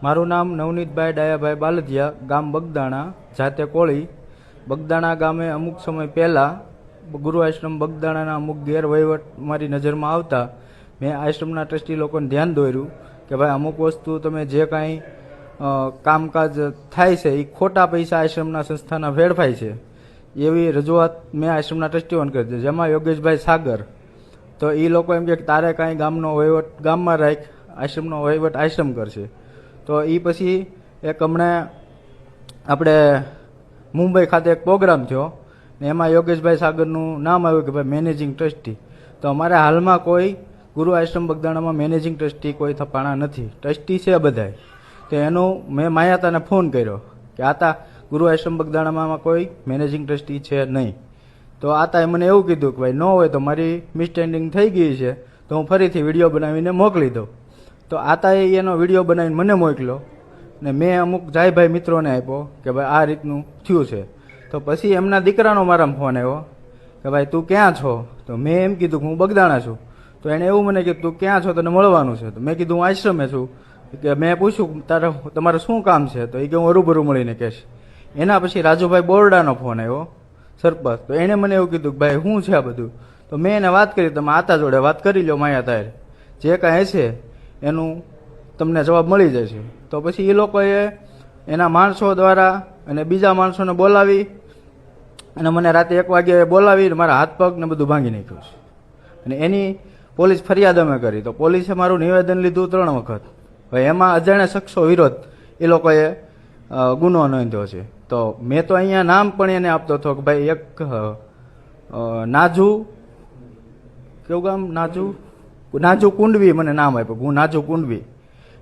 મારું નામ નવનીતભાઈ ડાયાભાઈ બાલદિયા, ગામ બગદાણા, જાતે કોળી. બગદાણા ગામે અમુક સમય પહેલાં ગુરુ આશ્રમ બગદાણાના અમુક ગેરવહીવટ મારી નજરમાં આવતા મેં આશ્રમના ટ્રસ્ટી લોકોને ધ્યાન દોર્યું કે ભાઈ અમુક વસ્તુ તમે જે કાંઈ કામકાજ થાય છે એ ખોટા પૈસા આશ્રમના સંસ્થાના વેડફાય છે એવી રજૂઆત મેં આશ્રમના ટ્રસ્ટીઓને કરી હતી, જેમાં યોગેશભાઈ સાગર. તો એ લોકો એમ કે તારે કાંઈ ગામનો વહીવટ ગામમાં રાખ, આશ્રમનો વહીવટ આશ્રમ કરશે. તો એ પછી એક હમણાં આપણે મુંબઈ ખાતે એક પ્રોગ્રામ થયો ને એમાં યોગેશભાઈ સાગરનું નામ આવ્યું કે ભાઈ મેનેજિંગ ટ્રસ્ટી. તો અમારે હાલમાં કોઈ ગુરુ આશ્રમ બગદાણામાં મેનેજિંગ ટ્રસ્ટી કોઈ થપાણા નથી, ટ્રસ્ટી છે બધાય. તો એનું મેં માયાતાને ફોન કર્યો કે આતા ગુરુ આશ્રમ બગદાણામાં કોઈ મેનેજિંગ ટ્રસ્ટી છે નહીં. તો આતાએ મને એવું કીધું કે ભાઈ ન હોય તો મારી મિસસ્ટેન્ડિંગ થઈ ગઈ છે તો હું ફરીથી વિડીયો બનાવીને મોકલી દઉં. તો આતાએ એનો વિડીયો બનાવીને મને મોકલ્યો ને મેં અમુક જાયભાઈ મિત્રોને આપ્યો કે ભાઈ આ રીતનું થયું છે. તો પછી એમના દીકરાનો મારામાં ફોન આવ્યો કે ભાઈ તું ક્યાં છો? તો મેં એમ કીધું કે હું બગદાણા છું. તો એણે એવું મને કીધું તું ક્યાં છો, તને મળવાનું છે? તો મેં કીધું હું આશ્રમે છું. કે મેં પૂછ્યું તમારે શું કામ છે? તો એ કે હું હરૂભરૂ મળીને કહેશ. એના પછી રાજુભાઈ બોરડાનો ફોન આવ્યો, સરપંચ. તો એણે મને એવું કીધું કે ભાઈ શું છે આ બધું? તો મેં એને વાત કરી, તમે આતા જોડે વાત કરી લો, માયા તારે જે કાંઈ છે એનું તમને જવાબ મળી જશે. તો પછી એ લોકોએ એના માણસો દ્વારા અને બીજા માણસોને બોલાવી અને મને રાતે 1 વાગે બોલાવી મારા હાથ પગ ને બધું ભાંગી નાખ્યું છે. અને એની પોલીસ ફરિયાદ અમે કરી. તો પોલીસે મારું નિવેદન લીધું 3 વખત. હવે એમાં અજાણ્યા શખ્સો વિરોધ એ લોકોએ ગુનો નોંધ્યો છે. તો મેં તો અહીંયા નામ પણ એને આપતો હતો કે ભાઈ એક નાજુ, કેવું ગામ? નાજુ કુંડવી મને નામ આપ્યું, હું નાજુ કુંડવી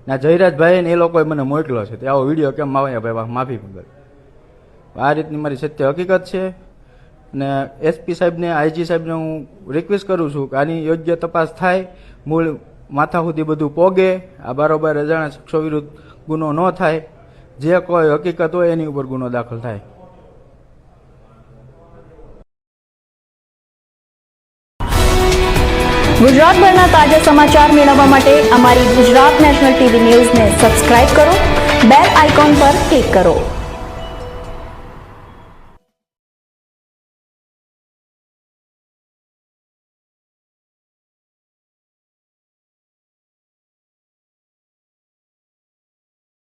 ના જયરાજભાઈ ને એ લોકોએ મને મોકલ્યો છે. તે આવો વિડીયો કેમ આવ્યા ભાઈ, માફી મંગલ. આ રીતની મારી સત્ય હકીકત છે. અને એસપી સાહેબને, આઈજી સાહેબને હું રિક્વેસ્ટ કરું છું કે આની યોગ્ય તપાસ થાય, મૂળ માથા સુધી બધું પોગે, આ બારોબાર અજાણ્યા શખ્સો વિરુદ્ધ ગુનો ન થાય, જે કોઈ હકીકત હોય એની ઉપર ગુનો દાખલ થાય. ગુજરાતભરના તાજા સમાચાર મેળવવા માટે અમારી ગુજરાત નેશનલ ટીવી ન્યૂઝને સબસ્ક્રાઇબ કરો, બેલ આઇકોન પર ક્લિક કરો.